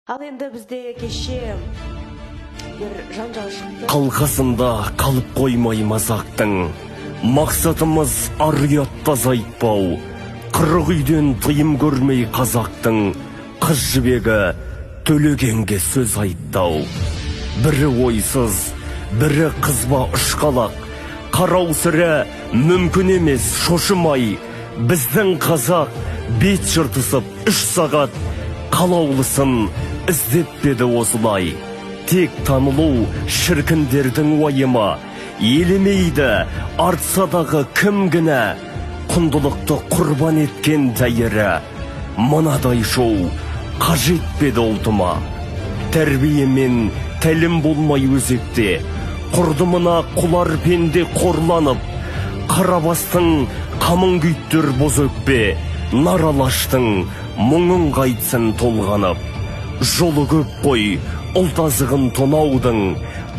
Ал енді бізде кеше бір жанжал шықты. Қалқасында қалып қоймай мазақтың, мақсатымыз ар-ұят азайтпау, қырық үйден тыйым көрмей қазақтың, қыз жібегі төлегенге сөз айттау. Бірі ойсыз, бірі қызба ұшқалақ, қарау сірә мүмкін емес шошымай, біздің қазақ бет жыртысып 3 сағат қалаулысын іздеп беді осылай. Тек танылу шіркіндердің уайымы, елемейді артсадағы кім гіне, құндылықты құрбан еткен тәйірі. Мынадай шоу қажет беді ұлтыма. Тәрбие мен тәлім болмай өзекте, құрдымына құлар пенде қорланып, қарабастың қамын күйттір боз өкпе, наралаштың мұңын қайтсын толғанып. Жолы көп қой ұлт азығын тонаудың,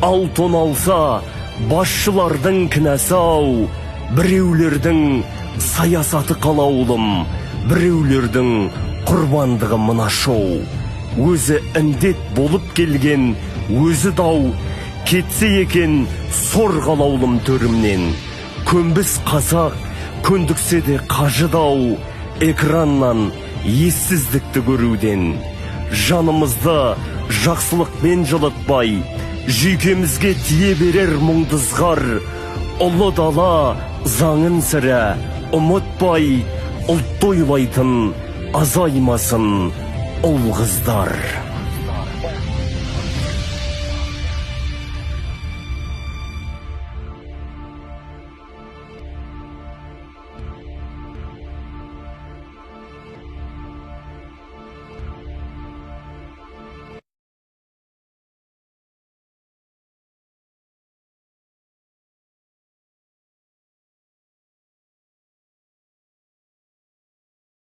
ал тоналса басшылардың кінәсі ау. Біреулердің саясаты қалаулым, біреулердің құрбандығы мына шоу. Өзі індет болып келген өзі дау, кетсе екен сор қалаулым төрімнен. Көнбіс қазақ көндіксе де қажыдау, экраннан ессіздікті көруден. Жанымызды жақсылықпен жылытпай, жүйкемізге тие берер мұңдызғар. Ұлы дала заңын сірә ұмытпай, ұлтты ойлайтын азаймасын ұл қыздар.